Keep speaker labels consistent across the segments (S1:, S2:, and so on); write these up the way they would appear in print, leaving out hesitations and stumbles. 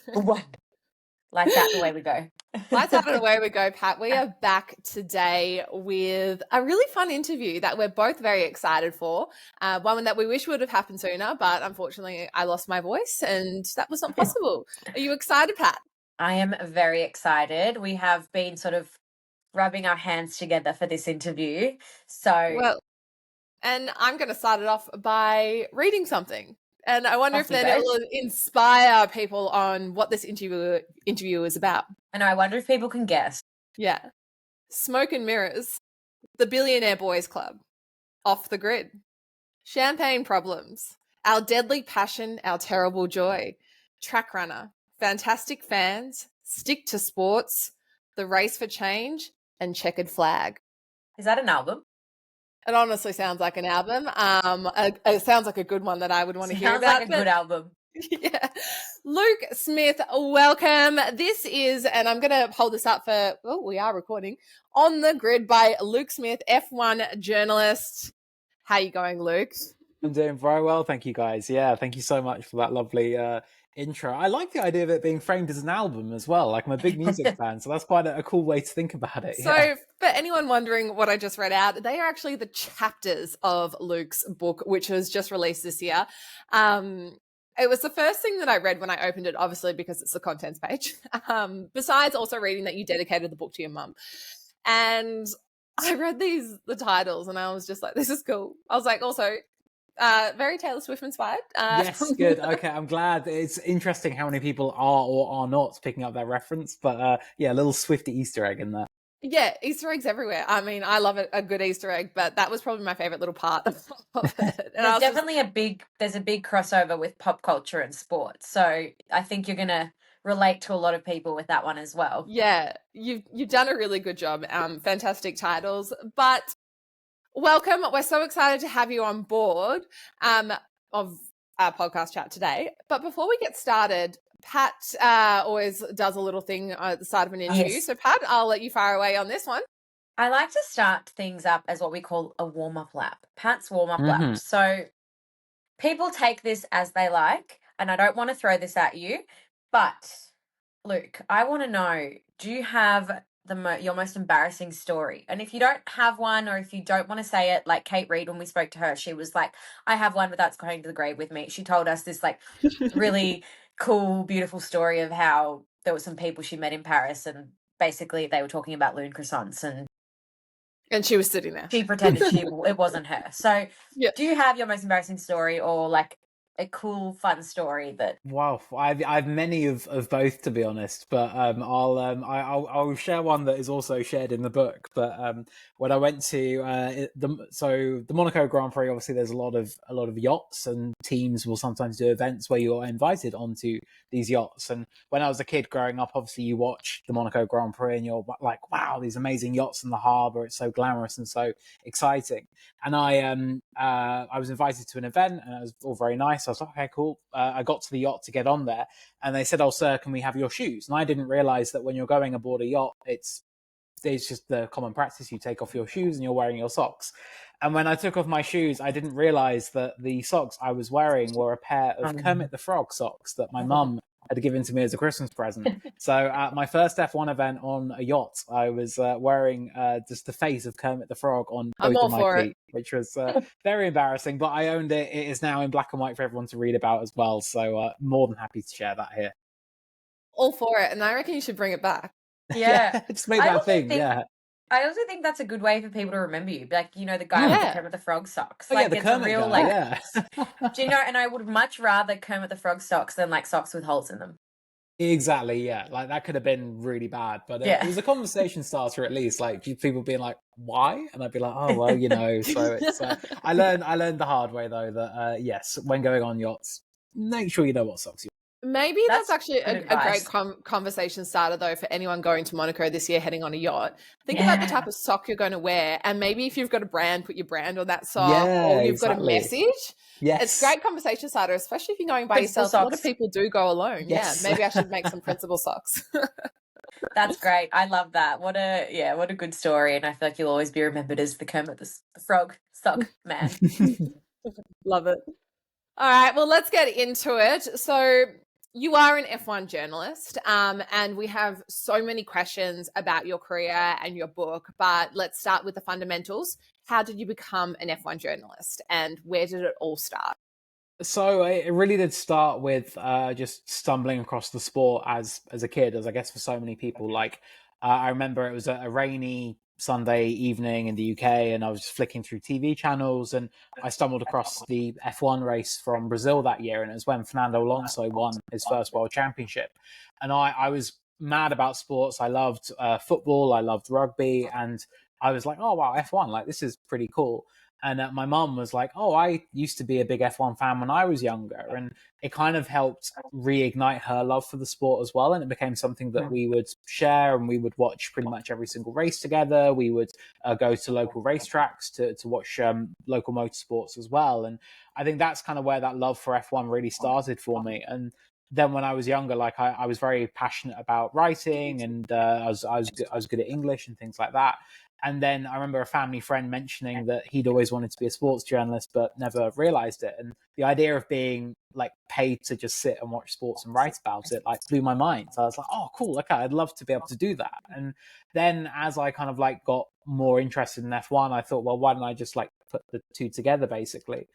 S1: What? Lights out, the way we go.
S2: Lights out and away we go, Pat. We are back today with a really fun interview that we're both very excited for. One that we wish would have happened sooner, but unfortunately I lost my voice and that was not possible. Are you excited, Pat?
S1: I am very excited. We have been sort of rubbing our hands together for this interview.
S2: Well, and I'm going to start it off by reading something. And I wonder if then it will inspire people on what this interview is about.
S1: And I wonder if people can guess.
S2: Yeah. Smoke and Mirrors, The Billionaire Boys Club, Off the Grid, Champagne Problems, Our Deadly Passion, Our Terrible Joy, Track Runner, Fantastic Fans, Stick to Sports, The Race for Change, and Checkered Flag.
S1: Is that an album?
S2: It honestly sounds like an album. It sounds like a good one that I would want to hear about.
S1: Sounds like a good album.
S2: Yeah. Luke Smith, welcome. This is, and I'm going to hold this up for, we are recording, On the Grid by Luke Smith, F1 journalist. How you going, Luke?
S3: I'm doing very well, thank you guys. Yeah, thank you so much for that lovely intro. I like the idea of it being framed as an album as well. Like, I'm a big music fan, so that's quite a cool way to think about it.
S2: So for anyone wondering what I just read out, they are actually the chapters of Luke's book, which was just released this year. It was the first thing that I read when I opened it, obviously, because it's the contents page, besides also reading that you dedicated the book to your mum. And I read the titles and I was just like, this is cool. I was like, also, very Taylor Swift inspired.
S3: Yes, good. Okay, I'm glad. It's interesting how many people are or are not picking up that reference. But yeah, a little Swifty Easter egg in there.
S2: Yeah, Easter eggs everywhere. I mean, I love a good Easter egg, but that was probably my favorite little part of it.
S1: And there's definitely a big crossover with pop culture and sports. So I think you're going to relate to a lot of people with that one as well.
S2: Yeah, you've done a really good job. Fantastic titles, but welcome. We're so excited to have you on board of our podcast chat today. But before we get started, Pat always does a little thing at the start of an interview. Yes. So Pat, I'll let you fire away on this one.
S1: I like to start things up as what we call a warm-up lap. Pat's warm-up lap. So people take this as they like, and I don't want to throw this at you, but Luke, I want to know, do you have your most embarrassing story? And if you don't have one, or if you don't want to say it, like Kate Reid, when we spoke to her, she was like, I have one, but that's going to the grave with me. She told us this like really cool, beautiful story of how there were some people she met in Paris and basically they were talking about Lune croissants
S2: and she was sitting there.
S1: She pretended it wasn't her. So do you have your most embarrassing story or like a cool, fun story that?
S3: Wow, I've many of both, to be honest. But I'll share one that is also shared in the book. But when I went to the Monaco Grand Prix, obviously there's a lot of yachts, and teams will sometimes do events where you're invited onto these yachts. And when I was a kid growing up, obviously you watch the Monaco Grand Prix and you're like, wow, these amazing yachts in the harbour. It's so glamorous and so exciting. And I was invited to an event and it was all very nice. I was like, okay, cool. I got to the yacht to get on there and they said, oh, sir, can we have your shoes? And I didn't realize that when you're going aboard a yacht, it's just the common practice. You take off your shoes and you're wearing your socks. And when I took off my shoes, I didn't realize that the socks I was wearing were a pair of Kermit the Frog socks that my mum had given to me as a Christmas present. So at my first F1 event on a yacht, I was wearing just the face of Kermit the Frog on both of my feet, which was very embarrassing, but I owned it. It is now in black and white for everyone to read about as well. So more than happy to share that here.
S2: All for it. And I reckon you should bring it back.
S1: Yeah.
S3: Just make that thing.
S1: I also think that's a good way for people to remember you. Like, you know, the guy with the Kermit the Frog socks.
S3: Oh,
S1: like,
S3: the
S1: it's
S3: Kermit
S1: a real,
S3: guy,
S1: do you know, and I would much rather Kermit the Frog socks than, like, socks with holes in them.
S3: Exactly, yeah. Like, that could have been really bad. But it was a conversation starter, at least. Like, people being like, why? And I'd be like, oh, well, you know. So it's I learned the hard way, though, that, yes, when going on yachts, make sure you know what socks you
S2: Maybe that's actually a great conversation starter, though, for anyone going to Monaco this year heading on a yacht. Think about the type of sock you're going to wear, and maybe if you've got a brand, put your brand on that sock, or you've got a message.
S3: Yes.
S2: It's a great conversation starter, especially if you're going by yourself. Socks. A lot of people do go alone. Yes. Yeah, maybe I should make some principal socks.
S1: That's great. I love that. What a good story, and I feel like you'll always be remembered as the Kermit the Frog sock man.
S2: Love it. All right, well, let's get into it. So You are an F1 journalist, and we have so many questions about your career and your book, but let's start with the fundamentals. How did you become an F1 journalist, and where did it all start?
S3: So it really did start with just stumbling across the sport as a kid, as I guess for so many people. Like I remember it was a rainy Sunday evening in the UK, and I was just flicking through TV channels, and I stumbled across the F1 race from Brazil that year, and it was when Fernando Alonso won his first world championship. And I was mad about sports. I loved football, I loved rugby, and I was like, oh wow, F1, like this is pretty cool. And my mum was like, oh, I used to be a big F1 fan when I was younger. And it kind of helped reignite her love for the sport as well. And it became something that we would share, and we would watch pretty much every single race together. We would go to local racetracks to watch local motorsports as well. And I think that's kind of where that love for F1 really started for me. And then when I was younger, like I was very passionate about writing, and I was good at English and things like that. And then I remember a family friend mentioning that he'd always wanted to be a sports journalist, but never realized it. And the idea of being like paid to just sit and watch sports and write about it like blew my mind. So I was like, oh, cool. Okay. I'd love to be able to do that. And then as I kind of like got more interested in F1, I thought, well, why don't I just like put the two together basically?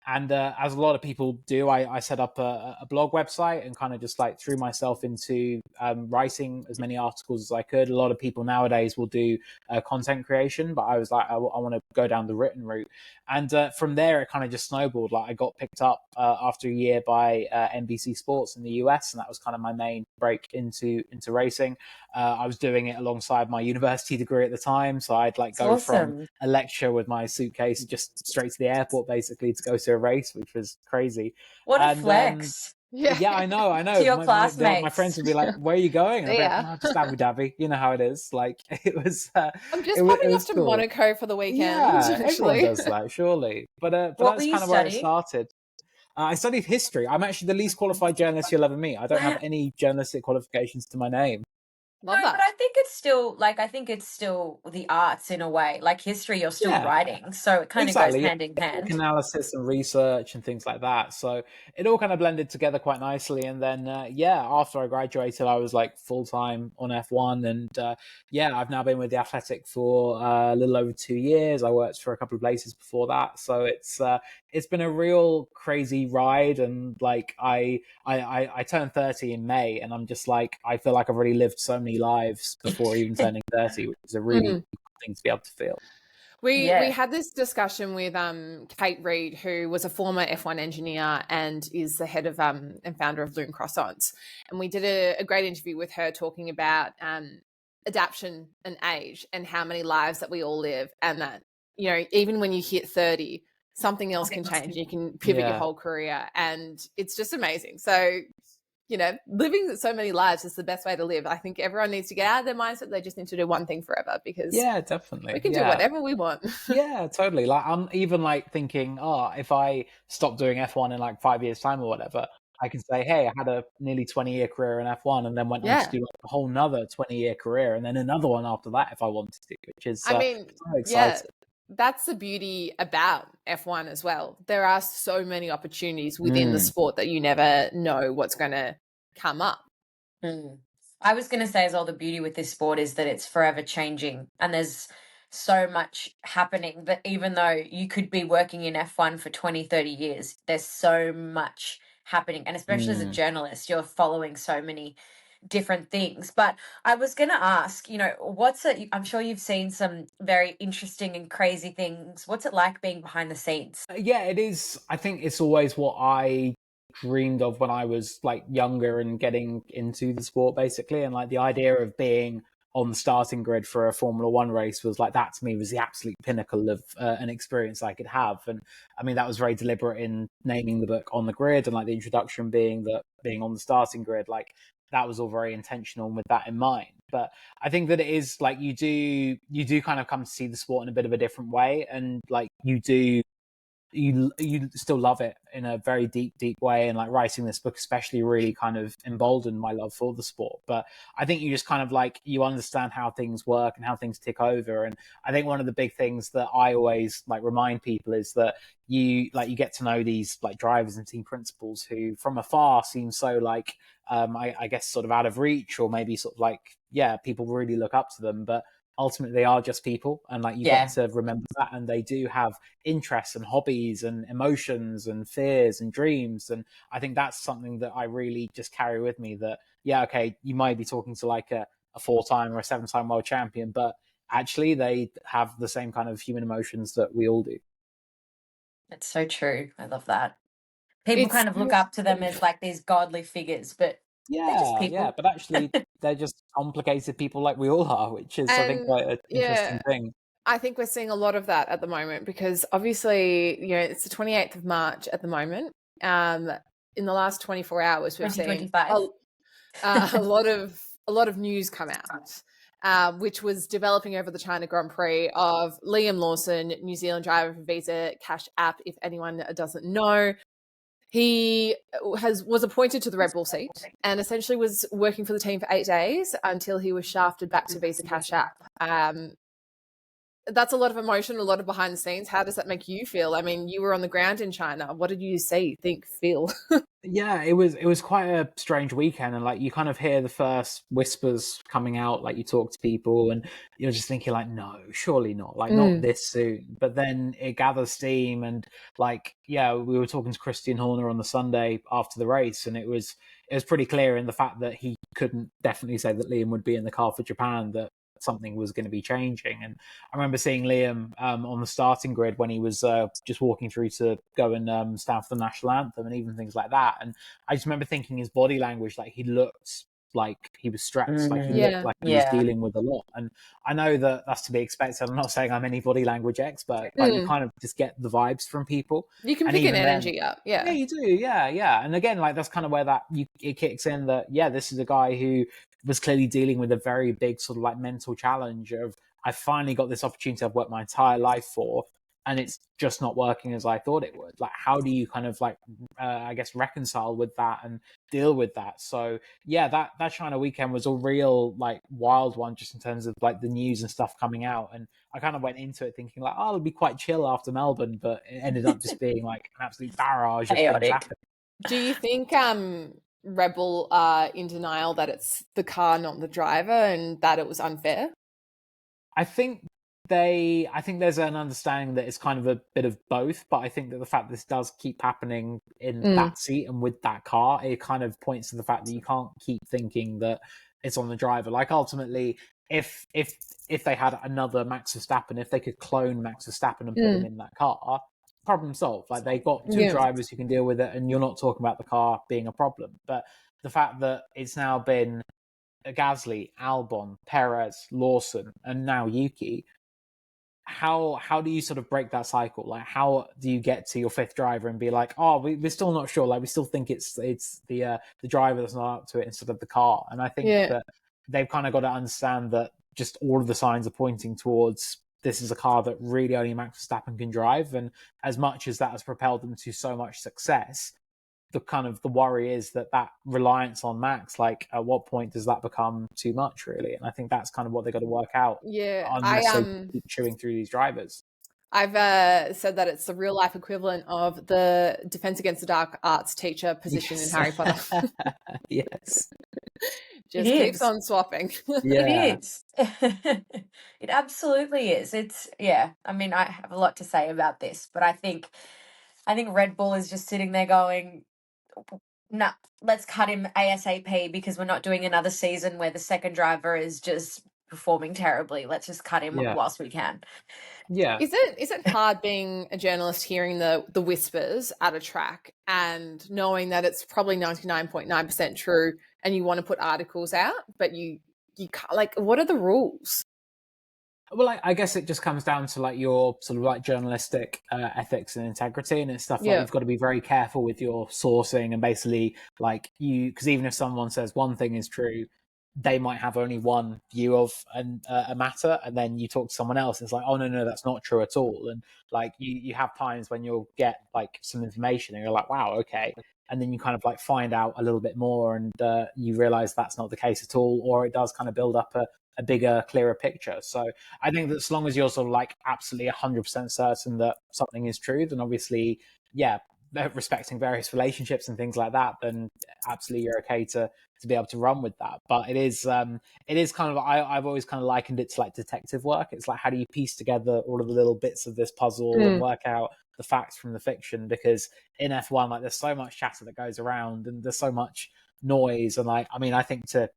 S3: And as a lot of people do, I set up a blog website and kind of just like threw myself into writing as many articles as I could. A lot of people nowadays will do content creation, but I was like, I want to go down the written route. And from there, it kind of just snowballed. Like I got picked up after a year by NBC Sports in the US, and that was kind of my main break into racing. I was doing it alongside my university degree at the time, so I'd like go from a lecture with my suitcase just straight to the airport basically to go to a race, which was crazy.
S1: What a
S3: And
S1: flex.
S3: yeah, I know.
S1: To your
S3: My friends
S1: classmates.
S3: would be like, "Where are you going?" And I'd be like,
S2: Yeah.
S3: "Oh, just Abu Dhabi." You know how it is. Like it was.
S2: I'm just popping
S3: It
S2: off
S3: was
S2: to
S3: cool.
S2: Monaco for the weekend,
S3: Yeah, everyone
S2: actually.
S3: does that, surely. But
S1: What were
S3: that's
S1: you
S3: kind of where it
S1: studying?
S3: started. I studied history. I'm actually the least qualified journalist you'll ever meet. I don't have
S1: Wow.
S3: any journalistic qualifications to my name.
S1: No,
S2: Love
S1: but I
S2: that.
S1: think it's still like I think it's still the arts in a way. Like history, you're still
S3: Yeah,
S1: writing, so it kind of goes
S3: exactly. Yeah.
S1: hand in
S3: Book
S1: hand.
S3: analysis and research and things like that. So it all kind of blended together quite nicely. And then, yeah, after I graduated, I was like full time on F1. And yeah, I've now been with the Athletic for a little over 2 years. I worked for a couple of places before that. So it's been a real crazy ride. And like I turned 30 in May, and I'm just like, I feel like I've already lived so many lives before even turning 30, which is a really
S2: Mm.
S3: cool thing to be able to feel.
S2: We
S1: Yeah.
S2: had this discussion with Kate Reed, who was a former F1 engineer and is the head of and founder of Loon Croissants. And we did a great interview with her talking about adaptation and age and how many lives that we all live, and that, you know, even when you hit 30, something else can change. You can pivot your
S3: Yeah.
S2: whole career, and it's just amazing. So, you know, living so many lives is the best way to live. I think everyone needs to get out of their mindset they just need to do one thing forever, because
S3: Yeah,
S2: we
S3: definitely.
S2: can do
S3: Yeah.
S2: whatever we want.
S3: Yeah, totally. Like I'm even like thinking, oh, if I stop doing F1 in like 5 years' time or whatever, I can say, hey, I had a nearly 20-year career in F1 and then went on to
S2: Yeah.
S3: do like a whole nother 20-year career and then another one after that if I wanted to, which is
S2: I mean,
S3: so
S2: yeah,
S3: exciting.
S2: that's the beauty about F1 as well. There are so many opportunities within the
S3: Mm.
S2: sport that you never know what's going to come up.
S1: I was going to say as well, the beauty with this sport is that it's forever changing, and there's so much happening that even though you could be working in F1 for 20, 30 years, there's so much happening. And especially as a
S3: Mm.
S1: journalist, you're following so many different things. But I was going to ask, you know, I'm sure you've seen some very interesting and crazy things. What's it like being behind the scenes?
S3: Yeah, it is. I think it's always what I dreamed of when I was like younger and getting into the sport basically. And like the idea of being on the starting grid for a Formula One race was like, that to me was the absolute pinnacle of an experience I could have. And I mean, that was very deliberate in naming the book On the Grid, and like the introduction being that being on the starting grid, like that was all very intentional with that in mind. But I think that it is like you do kind of come to see the sport in a bit of a different way, and like you do you still love it in a very deep way, and like writing this book especially really kind of emboldened my love for the sport. But I think you just kind of like, you understand how things work and how things tick over. And I think one of the big things that I always like remind people is that you get to know these like drivers and team principals who from afar seem so like I guess sort of out of reach, or maybe sort of like, yeah, people really look up to them, but ultimately they are just people, and like you got to remember that, and they do have interests and hobbies and emotions and fears and dreams. And I think that's something that I really just carry with me, that yeah, okay, you might be talking to like a 4-time or a 7-time world champion, but actually they have the same kind of human emotions that we all do.
S1: It's so true. I love that. People kind of look up to them as like these godly figures, but they're just people.
S3: But actually they're just complicated people like we all are, which is I think quite an interesting thing.
S2: I think we're seeing a lot of that at the moment, because obviously, it's the 28th of March at the moment. In the last 24 hours, we've seen a lot of news come out, which was developing over the China Grand Prix of Liam Lawson, New Zealand driver for Visa Cash App. If anyone doesn't know, he was appointed to the Red Bull seat and essentially was working for the team for 8 days until he was shafted back to Visa Cash App. That's a lot of emotion, a lot of behind the scenes. How does that make you feel? I mean, you were on the ground in China. What did you see, think, feel?
S3: Yeah, it was quite a strange weekend, and like you kind of hear the first whispers coming out, like you talk to people and you're just thinking like, no, surely not, like not this soon. But then it gathers steam, and like, yeah, we were talking to Christian Horner on the Sunday after the race, and it was pretty clear in the fact that he couldn't definitely say that Liam would be in the car for Japan, that something was going to be changing. And I remember seeing Liam on the starting grid when he was just walking through to go and stand for the national anthem, and even things like that. And I just remember thinking his body language, like he looked like he was stressed, like he looked like he was dealing with a lot. And I know that that's to be expected. I'm not saying I'm any body language expert, but you kind of just get the vibes from people.
S2: You can pick an energy up. Yeah,
S3: you do. Yeah. And again, like that's kind of where it kicks in, that yeah, this is a guy who was clearly dealing with a very big sort of like mental challenge of, I finally got this opportunity I've worked my entire life for, and it's just not working as I thought it would. Like, how do you kind of like, I guess, reconcile with that and deal with that? So yeah, that China weekend was a real like wild one, just in terms of like the news and stuff coming out. And I kind of went into it thinking like, oh, it'll be quite chill after Melbourne, but it ended up just being like an absolute barrage of things happening.
S2: Do you think Red Bull are in denial that it's the car, not the driver, and that it was unfair?
S3: I think there's an understanding that it's kind of a bit of both, but I think that the fact this does keep happening in that seat and with that car, it kind of points to the fact that you can't keep thinking that it's on the driver. Like ultimately, if they had another Max Verstappen, if they could clone Max Verstappen and put him in that car, problem solved. Like they got two drivers who can deal with it, and you're not talking about the car being a problem. But the fact that it's now been Gasly, Albon, Perez, Lawson, and now Yuki, how do you sort of break that cycle? Like, how do you get to your fifth driver and be like, oh, we're still not sure, like we still think it's the driver that's not up to it instead of the car? And I think that they've kind of got to understand that just all of the signs are pointing towards this is a car that really only Max Verstappen can drive. And as much as that has propelled them to so much success, the worry is that reliance on Max, like at what point does that become too much, really? And I think that's kind of what they got to work out. Unless they keep chewing through these drivers.
S2: I've said that it's the real life equivalent of the Defense Against the Dark Arts teacher position in Harry Potter.
S3: Yes.
S2: Just keeps on swapping.
S1: It is. It absolutely is. It's I mean, I have a lot to say about this, but I think Red Bull is just sitting there going, nah, let's cut him ASAP, because we're not doing another season where the second driver is just performing terribly. Let's just cut him whilst we can.
S3: Yeah.
S2: Is it hard being a journalist, hearing the whispers at a track and knowing that it's probably 99.9% true, and you want to put articles out, but you can't, like, what are the rules?
S3: Well, I guess it just comes down to like your sort of like journalistic ethics and integrity, and it's stuff like you've got to be very careful with your sourcing, and basically like because even if someone says one thing is true, they might have only one view of a matter, and then you talk to someone else, and it's like, oh no, that's not true at all. And like you have times when you'll get like some information and you're like, wow, okay, and then you kind of like find out a little bit more, and you realize that's not the case at all, or it does kind of build up a bigger, clearer picture. So I think that as long as you're sort of like absolutely 100% certain that something is true, then obviously, yeah, respecting various relationships and things like that, then absolutely you're okay to be able to run with that. But it is kind of, I've always kind of likened it to like detective work. It's like, how do you piece together all of the little bits of this puzzle and work out the facts from the fiction? Because in F1, like there's so much chatter that goes around and there's so much noise. And like, I mean, I think to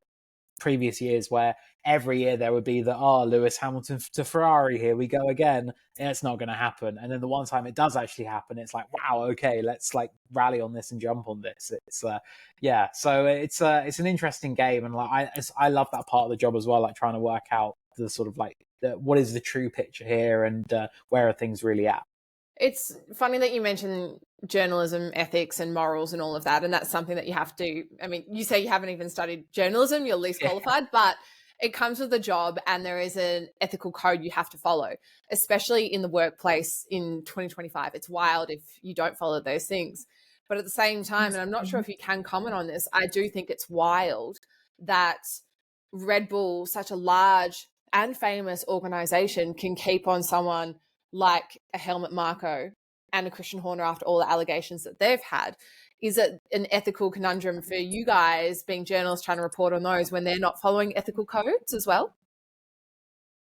S3: previous years where every year there would be the Lewis Hamilton to Ferrari, here we go again, and it's not going to happen. And then the one time it does actually happen, it's like, wow, okay, let's like rally on this and jump on this. It's yeah, so it's an interesting game, and like I love that part of the job as well, like trying to work out the sort of like what is the true picture here, and where are things really at.
S2: It's funny that you mentioned journalism, ethics and morals and all of that. And that's something that you have to, I mean, you say you haven't even studied journalism, you're least qualified, but it comes with the job and there is an ethical code you have to follow, especially in the workplace in 2025. It's wild if you don't follow those things. But at the same time, and I'm not sure if you can comment on this, I do think it's wild that Red Bull, such a large and famous organization, can keep on someone like a Helmut Marko and a Christian Horner after all the allegations that they've had. Is it an ethical conundrum for you guys being journalists trying to report on those when they're not following ethical codes as well?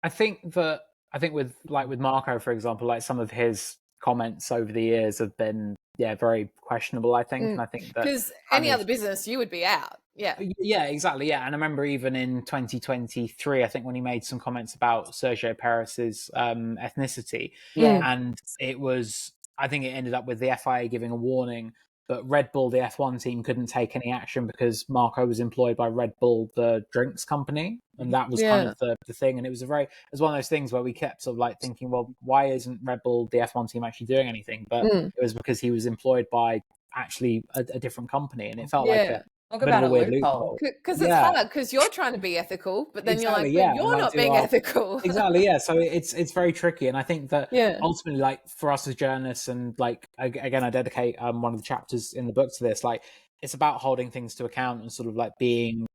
S3: I think with Marko, for example, like some of his comments over the years have been very questionable, I think. And I think that
S2: because any other business you would be out.
S3: Yeah, exactly. Yeah. And I remember even in 2023, I think when he made some comments about Sergio Perez's ethnicity, and it was, I think it ended up with the FIA giving a warning, but Red Bull, the F1 team, couldn't take any action because Marko was employed by Red Bull, the drinks company. And that was kind of the thing. And it was one of those things where we kept sort of like thinking, well, why isn't Red Bull, the F1 team, actually doing anything? But it was because he was employed by actually a different company. And it felt like a bit of a weird loophole.
S2: Because it's hard, because you're trying to be ethical, but then you're like, but you're not being ethical.
S3: Exactly, yeah. So it's very tricky. And I think that ultimately, like for us as journalists, and like, again, I dedicate one of the chapters in the book to this, like it's about holding things to account and sort of like being,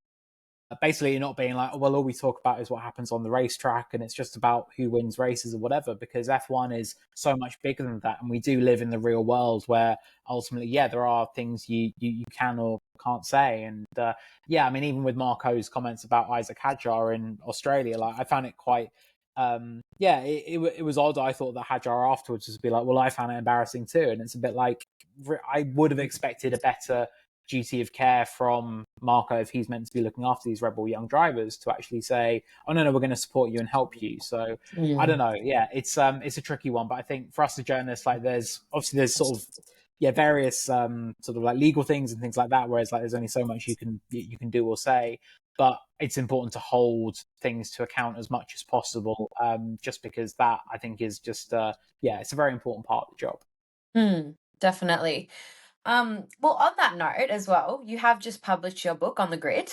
S3: basically not being like, oh, well, all we talk about is what happens on the racetrack and it's just about who wins races or whatever, because F1 is so much bigger than that. And we do live in the real world where ultimately, there are things you can or can't say. And I mean, even with Marco's comments about Isaac Hadjar in Australia, like I found it quite, it was odd. I thought that Hadjar afterwards would be like, well, I found it embarrassing too. And it's a bit like, I would have expected a better duty of care from Marko if he's meant to be looking after these Red Bull young drivers to actually say, oh no, we're going to support you and help you. So I don't know. Yeah, it's a tricky one, but I think for us as journalists, like there's sort of various sort of like legal things and things like that, whereas like there's only so much you can do or say, but it's important to hold things to account as much as possible, just because that I think is just it's a very important part of the job.
S1: Definitely. Well, on that note as well, you have just published your book On the Grid.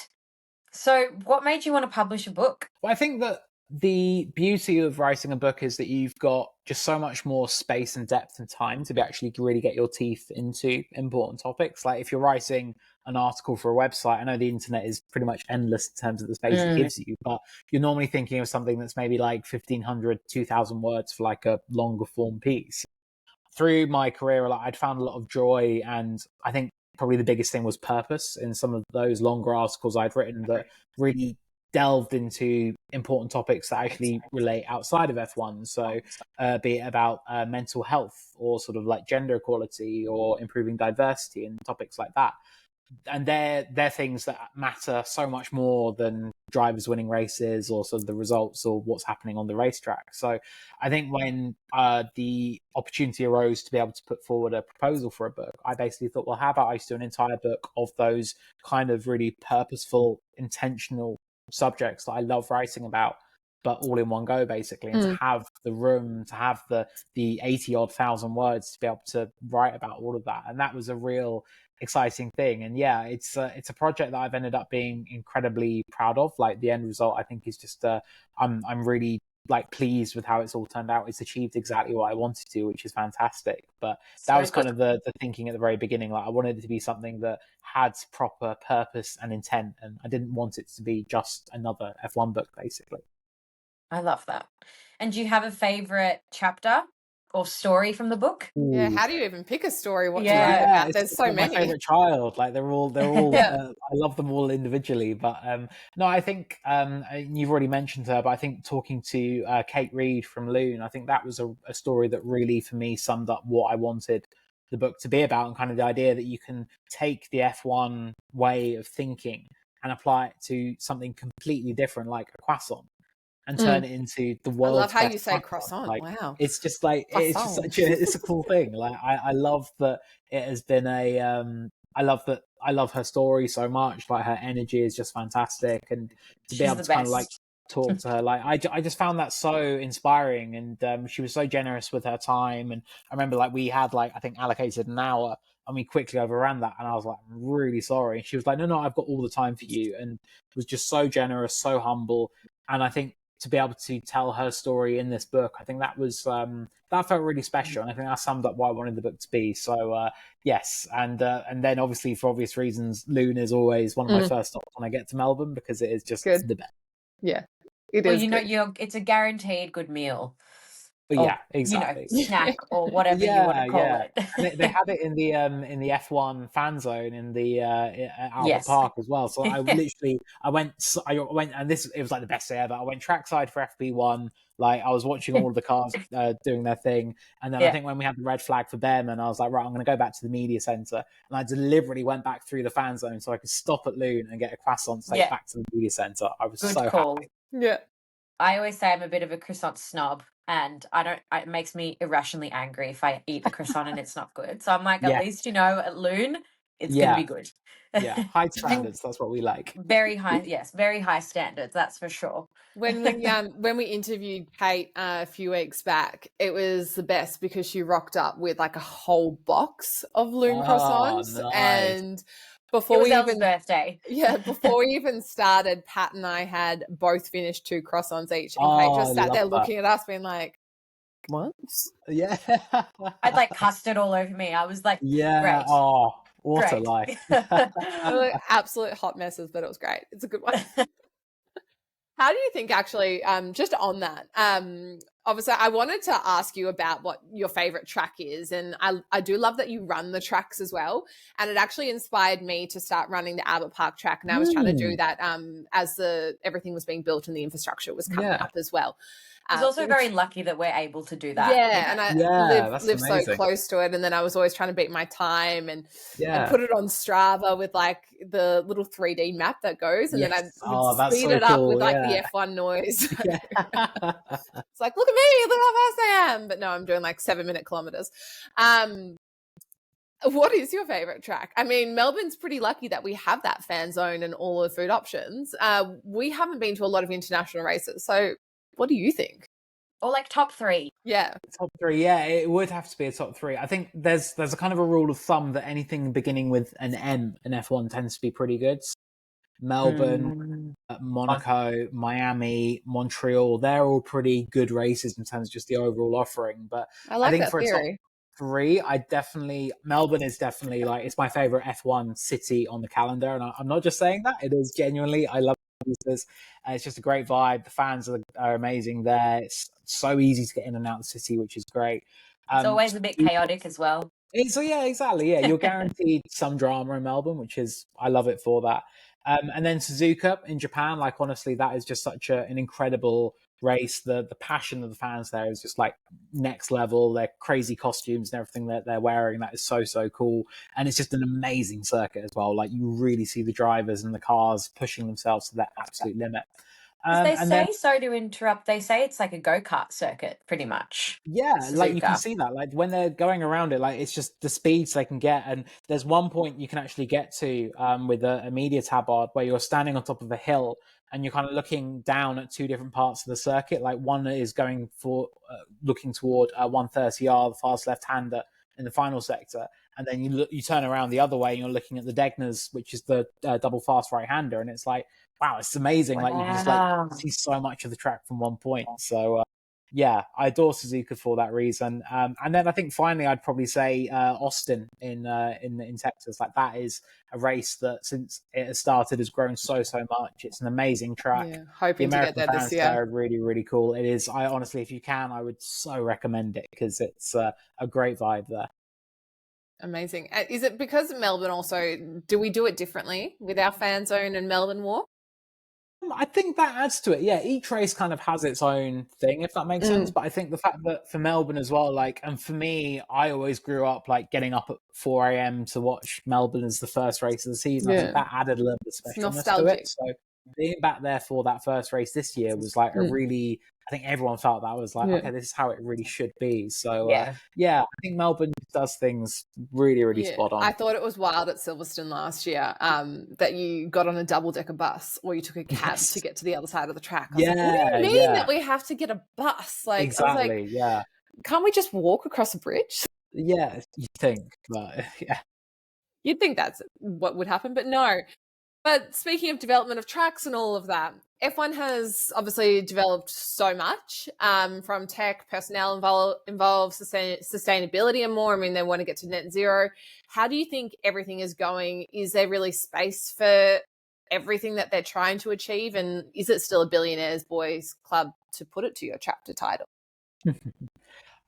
S1: So what made you want to publish a book?
S3: Well, I think that the beauty of writing a book is that you've got just so much more space and depth and time to actually really get your teeth into important topics. Like if you're writing an article for a website, I know the internet is pretty much endless in terms of the space it gives you, but you're normally thinking of something that's maybe like 1,500, 2,000 words for like a longer form piece. Through my career, like I'd found a lot of joy, and I think probably the biggest thing was purpose in some of those longer articles I'd written that really delved into important topics that actually relate outside of F1. So be it about mental health or sort of like gender equality or improving diversity and topics like that. And they're things that matter so much more than drivers winning races or sort of the results or what's happening on the racetrack. So I think when the opportunity arose to be able to put forward a proposal for a book, I basically thought, well, how about I just do an entire book of those kind of really purposeful, intentional subjects that I love writing about, but all in one go, basically, and to have the room, to have the 80 odd thousand words to be able to write about all of that. And that was a real exciting thing. And yeah, it's a project that I've ended up being incredibly proud of. Like the end result, I think is just I'm really like pleased with how it's all turned out. It's achieved exactly what I wanted to, which is fantastic. But that
S1: So
S3: was kind
S1: good.
S3: of the thinking at the very beginning. Like I wanted it to be something that had proper purpose and intent, and I didn't want it to be just another F1 book, basically.
S1: I love that. And do you have a favorite chapter or story from the book?
S2: Yeah,
S3: Ooh.
S2: how do you even pick a story to
S1: Yeah.
S2: write about? There's
S3: It's
S2: so
S3: like my
S2: many.
S3: favorite child. Like they're all
S2: Yeah.
S3: I love them all individually. But no, I think you've already mentioned her, but I think talking to Kate Reed from Loon, I think that was a story that really for me summed up what I wanted the book to be about, and kind of the idea that you can take the F1 way of thinking and apply it to something completely different, like a croissant, and turn it into the
S2: I love
S3: world's
S2: how you
S3: best
S2: say
S3: croissant.
S2: croissant.
S3: Like
S2: Wow.
S3: it's just like it's just
S2: Croissant.
S3: such it's a cool thing. Like I love that it has been I love her story so much. Like her energy is just fantastic, and to be
S1: She's
S3: able
S1: the
S3: to kind of like
S1: best.
S3: talk to her, like I just found that so inspiring. And she was so generous with her time. And I remember like we had like I think allocated an hour, and we quickly overran that, and I was like, I'm really sorry. And she was like, no, I've got all the time for you, and was just so generous, so humble. And I think to be able to tell her story in this book, I think that was that felt really special, and I think that summed up what I wanted the book to be. So yes, and then obviously for obvious reasons, Loon is always one of my first stops when I get to Melbourne, because it is just
S2: Good.
S3: the best.
S2: Yeah, it
S1: Well,
S2: is
S1: you know,
S2: good.
S1: it's a guaranteed good meal.
S3: But
S1: Or,
S3: yeah, exactly.
S1: snack or whatever you want to call
S3: Yeah.
S1: it.
S3: And they had it in the F1 fan zone in the at Albert
S1: Yes.
S3: Park as well. So I went, and it was like the best day ever. I went trackside for FP1. Like I was watching all of the cars doing their thing, and then I think when we had the red flag for Behrman, I was like, right, I'm going to go back to the media center, and I deliberately went back through the fan zone so I could stop at Loon and get a croissant to take back to the media center. I was
S1: Good
S3: so
S1: call.
S3: happy.
S2: Yeah.
S1: I always say I'm a bit of a croissant snob, and it makes me irrationally angry if I eat a croissant and it's not good. So I'm like, at
S3: Yeah,
S1: least at Loon, it's going to be good.
S3: yeah, high standards. That's what we like.
S1: Very high, yes, very high standards. That's for sure.
S2: When we interviewed Kate a few weeks back, it was the best because she rocked up with like a whole box of Loon croissants,
S3: Nice.
S2: and
S1: It
S2: before
S1: was
S2: we
S1: Elle's
S2: even
S1: birthday.
S2: before we even started, Pat and I had both finished 2 croissants each, and Kate just sat there looking at us, being like, "What?"
S3: Yeah.
S1: I'd like custard all over me. I was like,
S3: Yeah.
S1: great.
S3: Oh, what a
S1: Great.
S3: life.
S2: We were absolute hot messes, but it was great. It's a good one. How do you think, actually, just on that, obviously I wanted to ask you about what your favorite track is, and I do love that you run the tracks as well, and it actually inspired me to start running the Albert Park track, and I was trying to do that as everything was being built and the infrastructure was coming up as well.
S1: It's also very lucky that we're able to do that.
S2: Yeah, and I live so
S3: amazing.
S2: close to it, and then I was always trying to beat my time and
S3: Yeah.
S2: put it on Strava with like the little 3D map that goes, and then I would speed it up with like the F1 noise.
S3: Yeah.
S2: It's like, look at me, look how fast I am. But no, I'm doing like 7-minute kilometers. What is your favorite track? I mean, Melbourne's pretty lucky that we have that fan zone and all the food options. We haven't been to a lot of international races, so what do you think?
S1: Or like top 3.
S2: Yeah.
S3: Top 3, yeah, it would have to be a top 3. I think there's a kind of a rule of thumb that anything beginning with an M in F1 tends to be pretty good. Melbourne, Monaco, Miami, Montreal, they're all pretty good races in terms of just the overall offering. But
S2: I think
S3: that for
S2: theory.
S3: a top 3, Melbourne is definitely like, it's my favorite F1 city on the calendar. And I'm not just saying that, it is genuinely, I love it. It's just a great vibe. The fans are amazing there. It's so easy to get in and out of the city, which is great.
S1: It's always a bit chaotic as well.
S3: So yeah, exactly. Yeah, you're guaranteed some drama in Melbourne, which is, I love it for that. And then Suzuka in Japan, like honestly, that is just such an incredible race. The passion of the fans there is just like next level. Their crazy costumes and everything that they're wearing, that is so cool. And it's just an amazing circuit as well. Like you really see the drivers and the cars pushing themselves to their absolute limit.
S1: Sorry to interrupt, they say it's like a go-kart circuit, pretty much.
S3: Yeah,
S1: Suzuka.
S3: like you can see that, like when they're going around it, like it's just the speeds they can get. And there's one point you can actually get to with a media tabard where you're standing on top of a hill and you're kind of looking down at 2 different parts of the circuit. Like one is going for looking toward 130R, the fast left-hander in the final sector. and then you turn around the other way and you're looking at the Degners, which is the double fast right-hander, and it's like, wow, it's amazing. Like you can just like see so much of the track from one point. So yeah, I adore Suzuka for that reason. And then I think finally I'd probably say Austin in Texas. Like that is a race that since it has started has grown so much. It's an amazing track.
S2: Yeah,
S3: The
S2: hoping to get
S3: American
S2: there
S3: fans
S2: this year.
S3: there are really, really cool. It is. I honestly, if you can, I would so recommend it because it's a great vibe there.
S2: Amazing. Is it because Melbourne also, do we do it differently with our fan zone and Melbourne Walk?
S3: I think that adds to it. Yeah, each race kind of has its own thing, if that makes sense. But I think the fact that for Melbourne as well, like, and for me, I always grew up like getting up at 4 a.m. to watch Melbourne as the first race of the season. I think that added a little bit of specialness to it. So being back there for that first race this year was like a really, I think everyone felt that was like, okay, this is how it really should be. So yeah, I think Melbourne does things really, really spot on.
S2: I thought it was wild at Silverstone last year that you got on a double-decker bus or you took a cab to get to the other side of the track. I was like, what do you mean that we have to get a bus? Like,
S3: exactly,
S2: I was like, can't we just walk across a bridge?
S3: Yeah, you think, but yeah.
S2: You'd think that's what would happen, but no. But speaking of development of tracks and all of that, F1 has obviously developed so much from tech, personnel involved, sustainability and more. I mean, they want to get to net zero. How do you think everything is going? Is there really space for everything that they're trying to achieve? And is it still a billionaires boys club, to put it to your chapter title?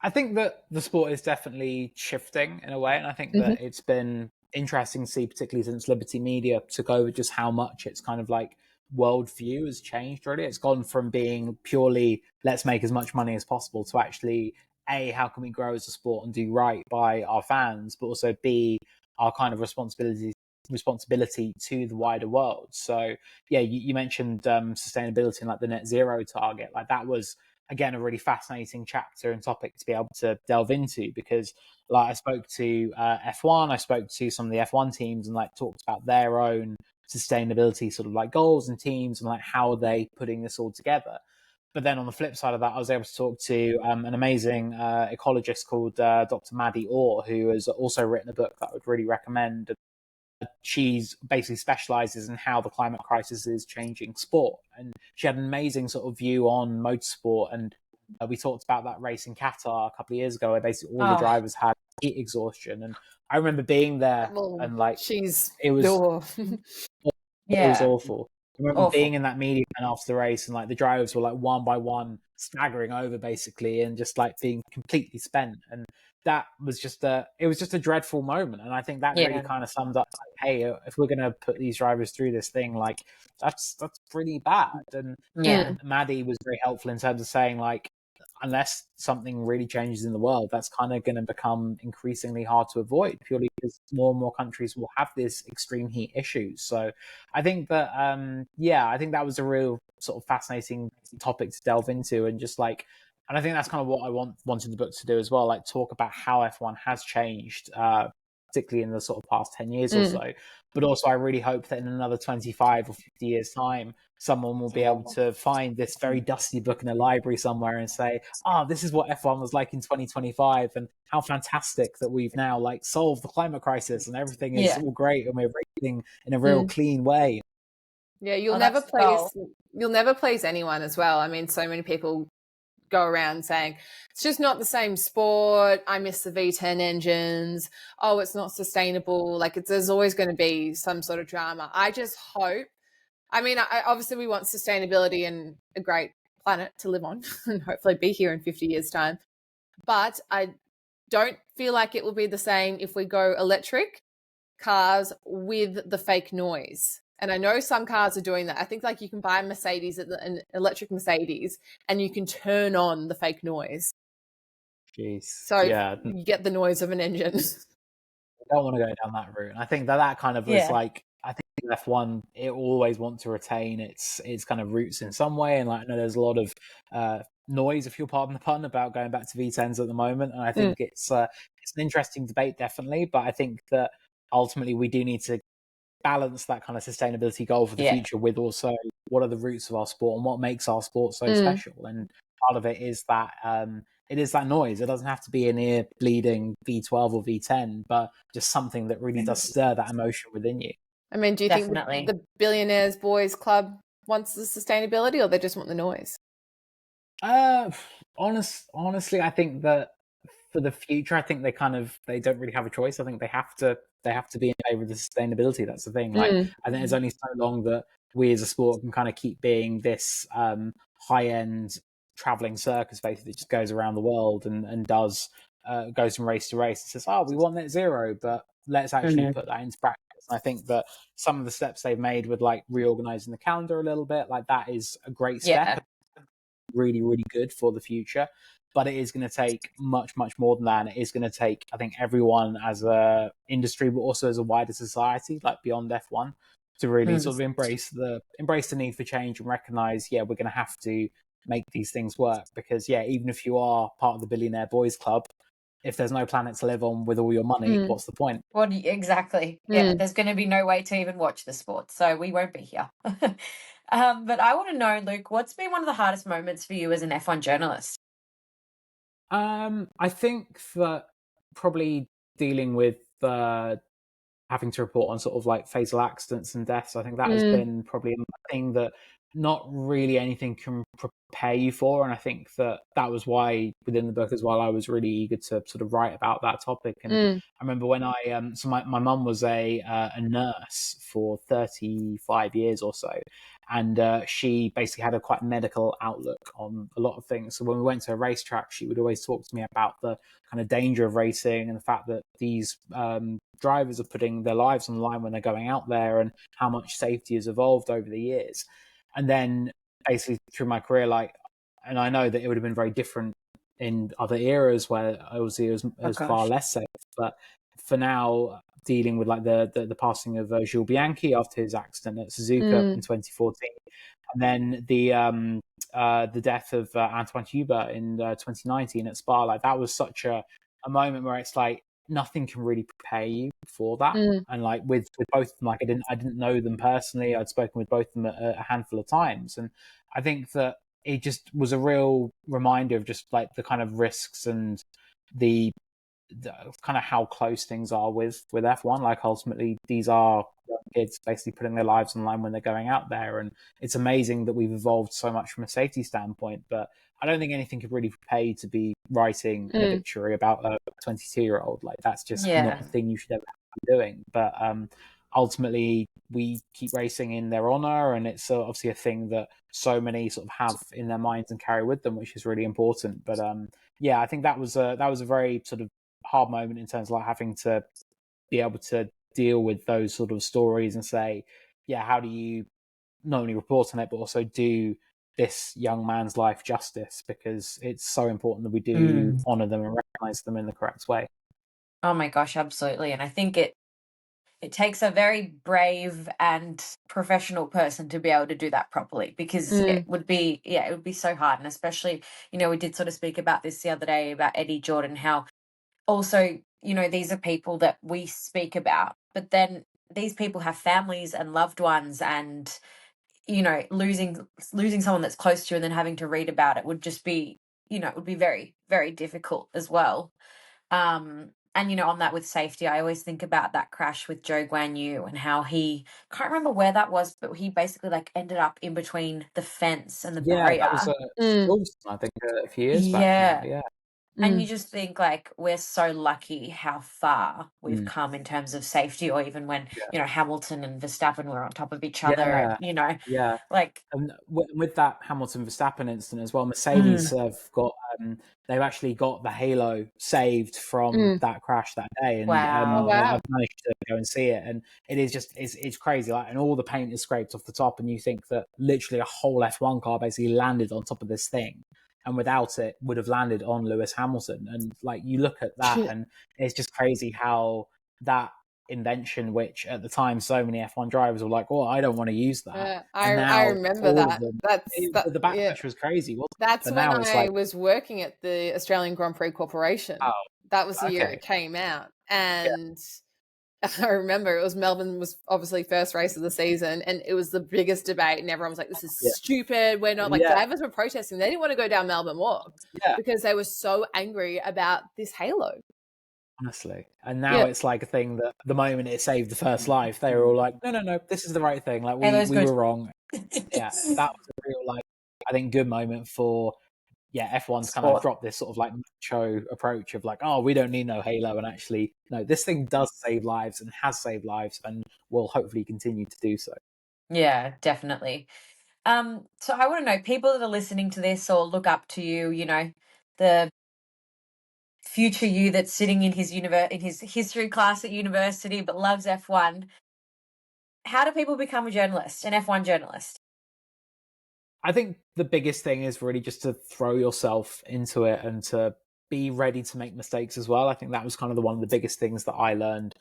S3: I think that the sport is definitely shifting in a way. And I think that it's been interesting to see, particularly since Liberty Media took over, just how much it's kind of like worldview has changed. Really, it's gone from being purely let's make as much money as possible to actually how can we grow as a sport and do right by our fans, but also b our kind of responsibility to the wider world. So yeah, you mentioned sustainability and like the net zero target. Like that was again a really fascinating chapter and topic to be able to delve into, because like I spoke to F1, I spoke to some of the F1 teams and like talked about their own sustainability sort of like goals and teams and like how are they putting this all together. But then on the flip side of that, I was able to talk to an amazing ecologist called Dr. Maddie Orr, who has also written a book that I would really recommend. She's basically specializes in how the climate crisis is changing sport, and she had an amazing sort of view on motorsport. And we talked about that race in Qatar a couple of years ago, where basically all the drivers had heat exhaustion. And I remember being there and like it was awful. I remember being in that media pen after the race, and like the drivers were like one by one staggering over basically, and just like being completely spent. And that was just it was just a dreadful moment. And I think that really kind of summed up like, hey, if we're gonna put these drivers through this thing, like that's pretty bad. And Maddie was very helpful in terms of saying like, unless something really changes in the world, that's kind of going to become increasingly hard to avoid, purely because more and more countries will have this extreme heat issues. So I think that, I think that was a real sort of fascinating topic to delve into, and just like, and I think that's kind of what I wanted the book to do as well, like talk about how F1 has changed, particularly in the sort of past 10 years or so. But also I really hope that in another 25 or 50 years time, someone will be able to find this very dusty book in a library somewhere and say, this is what F1 was like in 2025, and how fantastic that we've now like solved the climate crisis and everything is all great and we're racing in a real clean way.
S2: Yeah, you'll never please anyone as well. I mean, so many people go around saying it's just not the same sport. I miss the V10 engines. Oh, it's not sustainable. Like there's always going to be some sort of drama. I just hope. I mean, obviously we want sustainability and a great planet to live on and hopefully be here in 50 years' time. But I don't feel like it will be the same if we go electric cars with the fake noise. And I know some cars are doing that. I think like you can buy a Mercedes, an electric Mercedes, and you can turn on the fake noise.
S3: Jeez.
S2: So you get the noise of an engine.
S3: I don't want to go down that route. And I think that kind of was like, I think F1, it always wants to retain its kind of roots in some way. And like, I know there's a lot of noise, if you'll pardon the pun, about going back to V10s at the moment. And I think it's an interesting debate, definitely. But I think that ultimately we do need to balance that kind of sustainability goal for the future with also what are the roots of our sport and what makes our sport so special. And part of it is that it is that noise. It doesn't have to be an ear bleeding V12 or V10, but just something that really does stir that emotion within you.
S2: I mean, do you
S1: Definitely.
S2: think the Billionaires Boys Club wants the sustainability, or they just want the noise?
S3: Honestly, I think that for the future, I think they don't really have a choice. I think they have to be in favor of the sustainability. That's the thing. Like, I think there's only so long that we as a sport can kind of keep being this high end traveling circus basically that just goes around the world and does goes from race to race and says, oh, we want net zero, but let's actually put that into practice. And I think that some of the steps they've made with like reorganizing the calendar a little bit, like that is a great step.
S1: Yeah.
S3: Really, really good for the future. But it is going to take much, much more than that. And it is going to take, I think, everyone as a industry, but also as a wider society, like beyond F1, to really sort of embrace the need for change and recognize, yeah, we're going to have to make these things work. Because, yeah, even if you are part of the Billionaire Boys Club, if there's no planet to live on with all your money, what's the point?
S1: Well, exactly. Yeah, there's going to be no way to even watch the sport, so we won't be here. But I want to know, Luke, what's been one of the hardest moments for you as an F1 journalist?
S3: I think that probably dealing with having to report on sort of like fatal accidents and deaths, I think that has been probably a thing that not really anything can prepare you for. And I think that was why within the book as well, I was really eager to sort of write about that topic. And I remember when I, so my mum was a nurse for 35 years or so. And she basically had a quite medical outlook on a lot of things. So when we went to a racetrack, she would always talk to me about the kind of danger of racing and the fact that these drivers are putting their lives on the line when they're going out there and how much safety has evolved over the years. And then basically through my career, like, and I know that it would have been very different in other eras where obviously it was far less safe. But for now, dealing with like the passing of Jules Bianchi after his accident at Suzuka in 2014, and then the death of Antoine Hubert in 2019 at Spa, like that was such a moment where it's like nothing can really prepare you for that. And like with both of them, like I didn't know them personally. I'd spoken with both of them a handful of times, and I think that it just was a real reminder of just like the kind of risks and the kind of how close things are with F1. Like ultimately, these are kids basically putting their lives on the line when they're going out there, and it's amazing that we've evolved so much from a safety standpoint. But I don't think anything could really prepare you to be writing an obituary about a 22-year-old. Like that's just not a thing you should ever be doing. But ultimately, we keep racing in their honor, and it's obviously a thing that so many sort of have in their minds and carry with them, which is really important. But yeah, I think that was a very sort of hard moment in terms of like having to be able to deal with those sort of stories and say, yeah, how do you not only report on it, but also do this young man's life justice, because it's so important that we do honor them and recognize them in the correct way.
S1: Oh my gosh, absolutely. And I think it takes a very brave and professional person to be able to do that properly, because it would be so hard. And especially, we did sort of speak about this the other day about Eddie Jordan, how also, these are people that we speak about, but then these people have families and loved ones, and, losing someone that's close to you and then having to read about it would just be, it would be very, very difficult as well. And, on that with safety, I always think about that crash with Joe Guan Yu and how can't remember where that was, but he basically like ended up in between the fence and the barrier.
S3: That was Silverstone, I think, a few years back now. Yeah.
S1: And you just think like we're so lucky how far we've come in terms of safety, or even when, Hamilton and Verstappen were on top of each other, and, like.
S3: And with that Hamilton Verstappen incident as well, Mercedes have got, they've actually got the halo saved from that crash that day. And I've managed to go and see it. And it is just, it's crazy. Like, and all the paint is scraped off the top. And you think that literally a whole F1 car basically landed on top of this thing, and without it would have landed on Lewis Hamilton. And like, you look at that and it's just crazy how that invention, which at the time so many F1 drivers were like, oh, I don't want to use that.
S2: I remember that.
S3: The backlash was crazy, wasn't it?
S2: That's when I was working at the Australian Grand Prix Corporation. That was the year it came out. And I remember it was Melbourne was obviously first race of the season, and it was the biggest debate, and everyone was like, "This is
S3: Yeah.
S2: stupid. We're not like
S3: Yeah.
S2: drivers were protesting. They didn't want to go down Melbourne Walk
S3: Yeah.
S2: because they were so angry about this halo."
S3: Honestly. And now it's like a thing that the moment it saved the first life, they were all like, no, this is the right thing. Like we were wrong. Yeah, that was a real, like, I think good moment for F1's kind of dropped this sort of like macho approach of like, oh, we don't need no halo, and actually, no, this thing does save lives and has saved lives and will hopefully continue to do so.
S1: Yeah, definitely. So I want to know, people that are listening to this or look up to you, you know, the future you that's sitting in his history class at university but loves F1. How do people become a journalist, an F1 journalist?
S3: I think the biggest thing is really just to throw yourself into it and to be ready to make mistakes as well. I think that was kind of one of the biggest things that I learned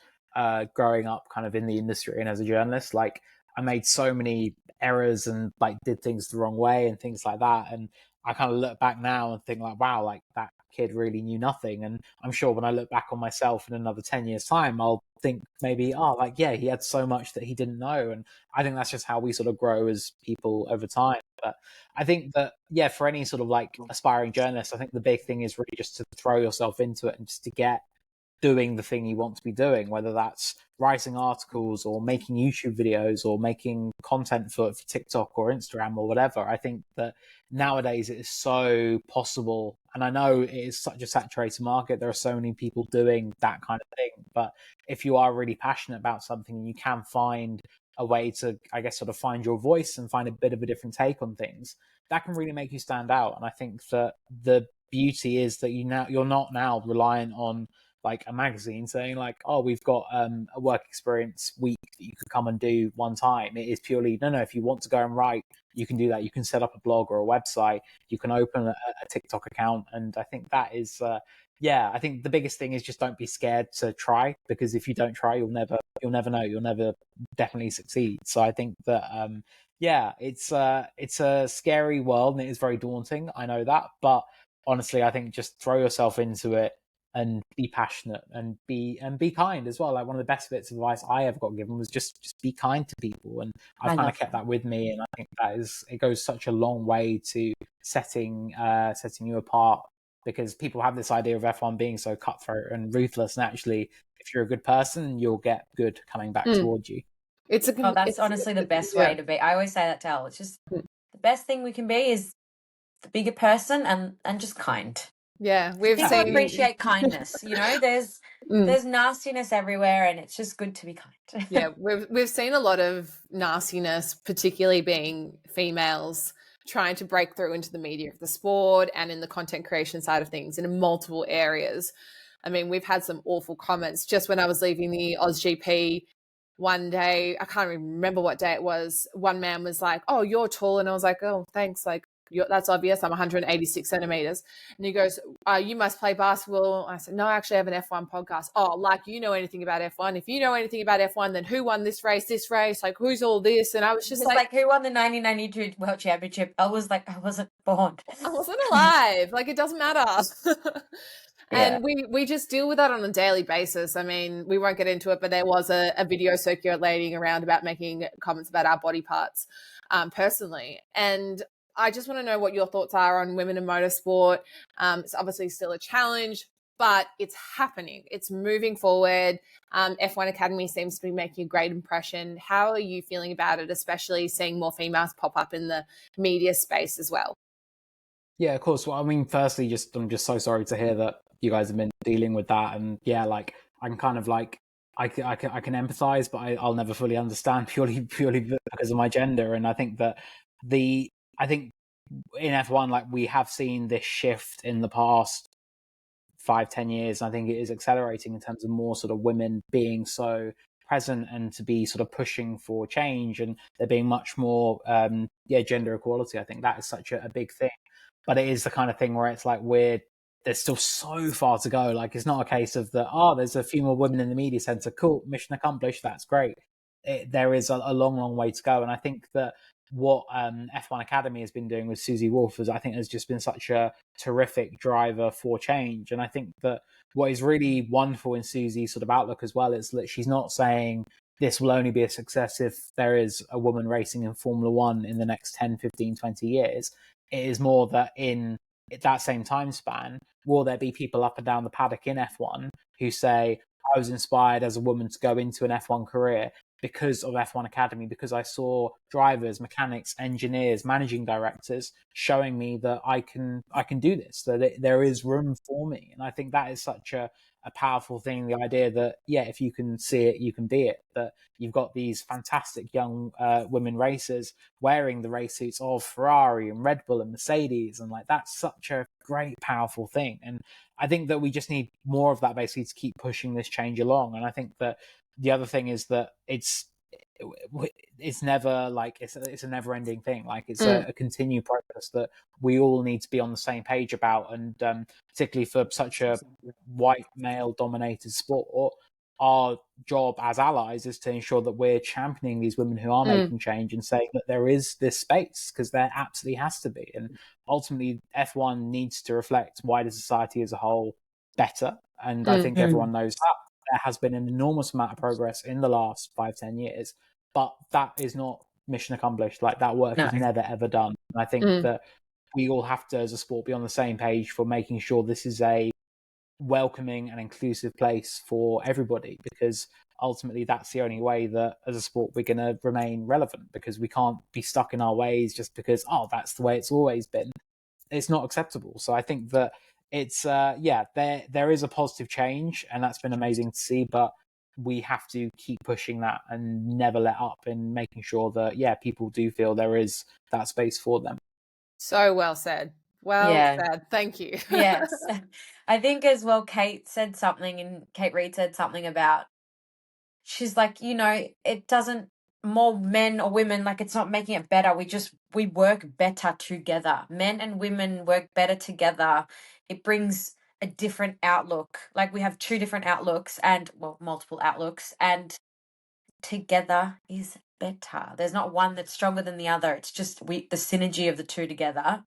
S3: growing up kind of in the industry and as a journalist. Like, I made so many errors and like did things the wrong way and things like that. And I kind of look back now and think like, wow, like that kid really knew nothing. And I'm sure when I look back on myself in another 10 years time, I'll think maybe, oh, like, yeah, he had so much that he didn't know. And I think that's just how we sort of grow as people over time. But I think that, yeah, for any sort of like aspiring journalist, I think the big thing is really just to throw yourself into it and just to get doing the thing you want to be doing, whether that's writing articles or making YouTube videos or making content for TikTok or Instagram or whatever. I think that nowadays it is so possible. And I know it is such a saturated market. There are so many people doing that kind of thing. But if you are really passionate about something, you can find a way to, I guess, sort of find your voice and find a bit of a different take on things, that can really make you stand out. And I think that the beauty is that you're not now reliant on like a magazine saying like, oh, we've got a work experience week that you could come and do one time. It is purely, no, if you want to go and write, you can do that. You can set up a blog or a website. You can open a TikTok account. And I think that is, I think the biggest thing is just don't be scared to try, because if you don't try, you'll never know. You'll never definitely succeed. So I think that, it's a scary world and it is very daunting. I know that, but honestly, I think just throw yourself into it and be passionate and be kind as well. Like, one of the best bits of advice I ever got given was just be kind to people, and I've kind of kept that with me. And I think it goes such a long way to setting you apart, because people have this idea of F1 being so cutthroat and ruthless, and actually, if you're a good person, you'll get good coming back towards you.
S1: That's honestly the best way to be. I always say that to Elle. It's just the best thing we can be is the bigger person and just kind.
S2: Yeah, we've
S1: people
S2: seen
S1: appreciate kindness. You know, there's nastiness everywhere, and it's just good to be kind.
S2: Yeah, we've seen a lot of nastiness, particularly being females trying to break through into the media of the sport and in the content creation side of things in multiple areas. I mean, we've had some awful comments. Just when I was leaving the OzGP one day, I can't remember what day it was, one man was like, "Oh, you're tall," and I was like, "Oh, thanks, like that's obvious, I'm 186 centimeters." And he goes, "You must play basketball." I said, "No, I actually have an F1 podcast." "Oh, like you know anything about F1? If you know anything about F1, then who won this race, like who's all this?" And I was just like,
S1: who won the 1992 World Championship? I was like, I wasn't born.
S2: I wasn't alive. Like, it doesn't matter. And we just deal with that on a daily basis. I mean, we won't get into it, but there was a video circulating around about making comments about our body parts personally. And I just want to know what your thoughts are on women in motorsport. It's obviously still a challenge, but it's happening. It's moving forward. F1 Academy seems to be making a great impression. How are you feeling about it, especially seeing more females pop up in the media space as well?
S3: Yeah, of course. Well, I mean, firstly, I'm just so sorry to hear that you guys have been dealing with that. And yeah, like, I'm kind of like, I can empathize, but I'll never fully understand purely because of my gender. And I think that I think in F1, like, we have seen this shift in the past 5-10 years. I think it is accelerating in terms of more sort of women being so present and to be sort of pushing for change, and there being much more gender equality. I think that is such a big thing, but it is the kind of thing where it's like there's still so far to go. Like, it's not a case of there's a few more women in the media center, cool, mission accomplished, that's great. There is a long way to go. And I think that what F1 Academy has been doing with Susie Wolf I think has just been such a terrific driver for change. And I think that what is really wonderful in Susie's sort of outlook as well is that she's not saying this will only be a success if there is a woman racing in Formula One in the next 10, 15, 20 years. It is more that in that same time span, will there be people up and down the paddock in F1 who say, I was inspired as a woman to go into an F1 career because of F1 Academy, because I saw drivers, mechanics, engineers, managing directors showing me that I can do this, that there is room for me. And I think that is such a powerful thing, the idea that, yeah, if you can see it, you can be it, that you've got these fantastic young women racers wearing the race suits of Ferrari and Red Bull and Mercedes, and like that's such a great, powerful thing. And I think that we just need more of that basically to keep pushing this change along. And I think that the other thing is that it's never like it's a never ending thing. Like it's a continued process that we all need to be on the same page about. And particularly for such a white male dominated sport, our job as allies is to ensure that we're championing these women who are making change and saying that there is this space, because there absolutely has to be. And ultimately F1 needs to reflect wider society as a whole better. And I think everyone knows that there has been an enormous amount of progress in the last 5-10 years, but that is not mission accomplished. Like that work is never ever done. And I think that we all have to, as a sport, be on the same page for making sure this is a welcoming and inclusive place for everybody, because ultimately that's the only way that as a sport we're going to remain relevant, because we can't be stuck in our ways just because, oh, that's the way it's always been. It's not acceptable. So I think that it's there is a positive change, and that's been amazing to see, but we have to keep pushing that and never let up in making sure that people do feel there is that space for them.
S2: So well said. Said. Thank you.
S1: Yes. I think as well Kate Reid said something about, she's like, it doesn't, more men or women, like it's not making it better. We work better together. Men and women work better together. It brings a different outlook. Like we have two different outlooks and multiple outlooks, and together is better. There's not one that's stronger than the other. It's just the synergy of the two together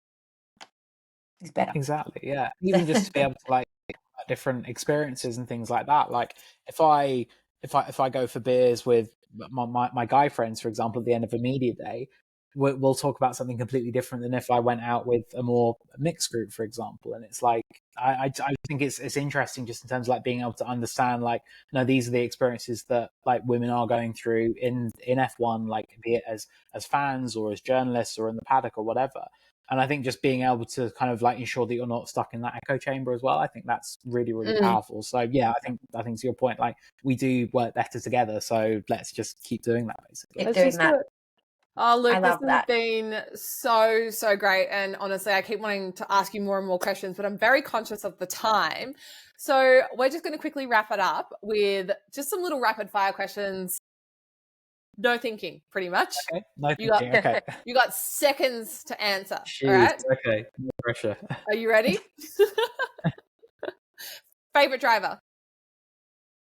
S1: is better.
S3: Exactly. Yeah. Even just to be able to like different experiences and things like that. Like if I go for beers with my guy friends, for example, at the end of a media day, we'll talk about something completely different than if I went out with a more mixed group, for example. And it's like I think it's interesting just in terms of like being able to understand, like, these are the experiences that like women are going through in F1, like be it as fans or as journalists or in the paddock or whatever. And I think just being able to kind of like ensure that you're not stuck in that echo chamber as well, I think that's really, really powerful. So yeah, I think to your point, like we do work better together. So let's just keep doing that, basically.
S1: Keep doing that.
S2: Oh, Luke, this has been so, so great. And honestly, I keep wanting to ask you more and more questions, but I'm very conscious of the time. So we're just going to quickly wrap it up with just some little rapid fire questions. No thinking, pretty much.
S3: Okay. No thinking. Okay.
S2: You got seconds to answer.
S3: Jeez,
S2: all right.
S3: Okay. No pressure.
S2: Are you ready? Favorite driver?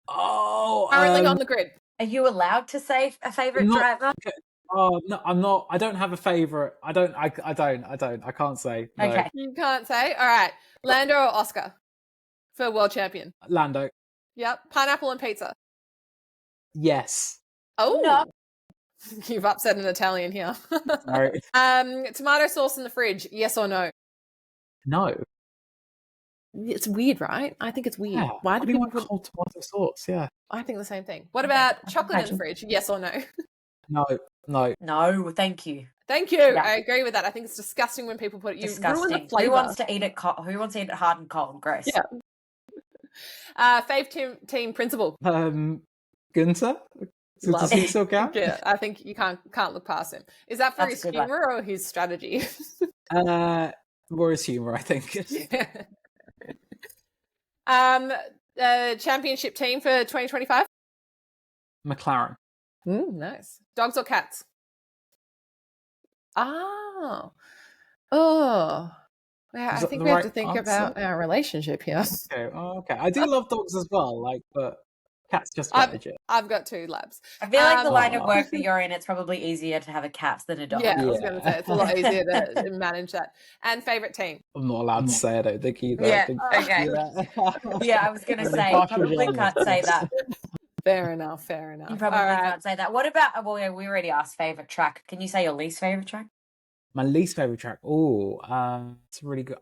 S3: Oh,
S2: currently on the grid.
S1: Are you allowed to say a favorite driver?
S3: Okay. Oh no, I'm not. I don't have a favorite. I don't. I can't say. No.
S1: Okay.
S2: You can't say. All right. Lando or Oscar for world champion?
S3: Lando.
S2: Yep. Pineapple and pizza?
S3: Yes.
S2: Oh
S1: no.
S2: You've upset an Italian here.
S3: Sorry.
S2: Tomato sauce in the fridge? Yes or no?
S3: No.
S2: It's weird, right? I think it's weird.
S3: Yeah.
S2: Why do people
S3: put cold tomato sauce? Yeah.
S2: I think the same thing. What about chocolate in the fridge? Yes or no?
S1: No, thank you.
S2: Thank you. Yeah. I agree with that. I think it's disgusting when people put it. You ruin the flavor.
S1: Who wants to eat it hard and cold? Gross.
S2: Yeah. Fave team principal.
S3: Gunther. Does he still count?
S2: Yeah, I think you can't look past him. Is that for his humor or his strategy?
S3: More his humor, I think.
S2: Championship team for 2025?
S3: McLaren.
S2: Nice. Dogs or cats? Oh. Yeah, I think we have to think about our relationship here.
S3: Okay. I do love dogs as well, but Cat's just about legit.
S2: I've got 2 labs.
S1: I feel like the line of work that you're in, it's probably easier to have a cat than a dog.
S2: Yeah, I was going to say it's a lot easier to manage that. And favorite team?
S3: I'm not allowed to say, I don't think either.
S1: Yeah,
S3: I think,
S1: okay. Yeah, I was going to say, probably can't say that.
S2: Fair enough.
S1: You probably can't say that. What about, well, yeah, we already asked favorite track. Can you say your least favorite track?
S3: My least favorite track. It's really good.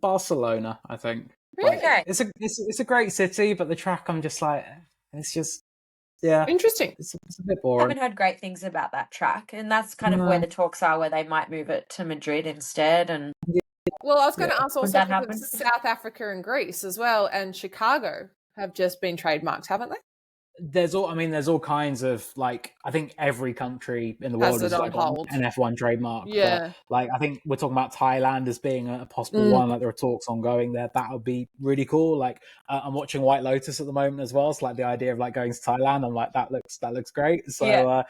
S3: Barcelona, I think.
S1: Really?
S3: Like, it's a great city, but the track, I'm just like, it's just, yeah,
S2: interesting.
S3: It's a bit
S1: I
S3: boring.
S1: haven't heard great things about that track, and that's kind of where the talks are, where they might move it to Madrid instead. And
S2: well, I was going to ask also
S1: that happen?
S2: South Africa and Greece as well, and Chicago have just been trademarked, haven't they?
S3: There's all kinds of, like, I think every country in the world has like an F1 trademark.
S2: Yeah.
S3: But, like, I think we're talking about Thailand as being a possible one. Like, there are talks ongoing there. That would be really cool. Like, I'm watching White Lotus at the moment as well. So, like, the idea of like going to Thailand, I'm like, that looks great. So,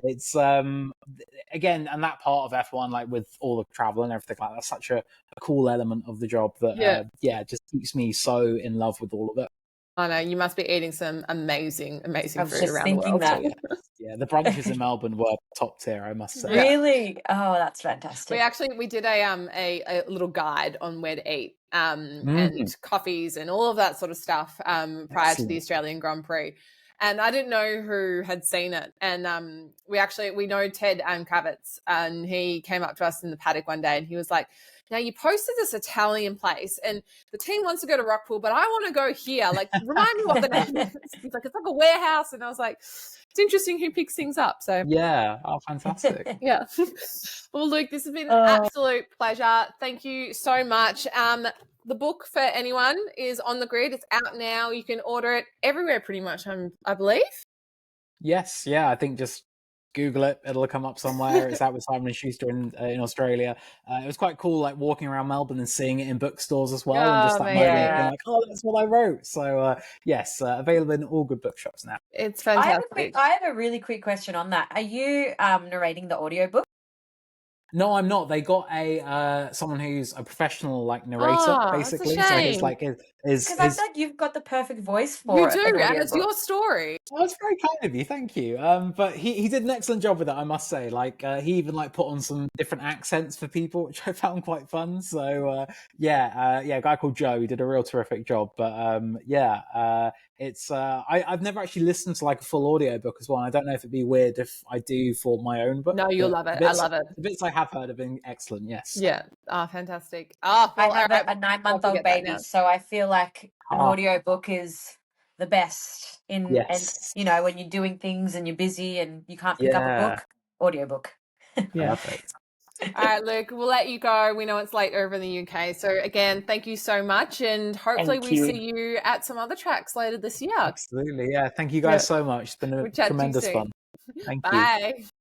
S3: it's again, and that part of F1, like with all the travel and everything like that, that's such a cool element of the job that just keeps me so in love with all of it.
S2: I know, you must be eating some amazing food around the world.
S3: Yeah, the brunches in Melbourne were top tier, I must say.
S1: Really? Oh, that's fantastic.
S2: We did a little guide on where to eat and coffees and all of that sort of stuff prior to the Australian Grand Prix. And I didn't know who had seen it. And we know Ted Kravitz, and he came up to us in the paddock one day and he was like, now you posted this Italian place and the team wants to go to Rockpool, but I want to go here. Like, remind me what the name is. He's like, it's like a warehouse. And I was like, it's interesting who picks things up. So
S3: yeah. Oh, fantastic.
S2: Yeah. Well, Luke, this has been an absolute pleasure. Thank you so much. The book, for anyone, is on the grid. It's out now. You can order it everywhere pretty much, I believe.
S3: Yes. Yeah. I think just Google it. It'll come up somewhere. It's out with Simon & Schuster in Australia. It was quite cool, like walking around Melbourne and seeing it in bookstores as well. And just that moment being like, oh, that's what I wrote. So yes, available in all good bookshops now.
S2: It's fantastic.
S1: I have a really quick question on that. Are you narrating the audiobook?
S3: No, I'm not. They got someone who's a professional like narrator, basically.
S2: That's a shame.
S3: So he's like
S1: because I feel like you've got the perfect voice for it.
S2: You do, and it's your story.
S3: Oh, it's very kind of you, thank you. But he did an excellent job with it, I must say. Like he even like put on some different accents for people, which I found quite fun. So a guy called Joe, he did a real terrific job. But it's I've never actually listened to like a full audiobook as well. I don't know if it'd be weird if I do for my own book.
S2: No, you'll love it. I love it.
S3: The bits I have heard have been excellent. Yes.
S2: Yeah. Oh, fantastic. Oh,
S1: well, I have a 9-month-old baby, so I feel like an audiobook is the best and you know, when you're doing things and you're busy and you can't pick up a book, audiobook.
S3: Perfect.
S2: All right, Luke, we'll let you go. We know it's late over in the UK. So again, thank you so much. And hopefully we see you at some other tracks later this year.
S3: Absolutely. Yeah. Thank you guys so much. It's been a tremendous fun. Thank you.
S2: Bye.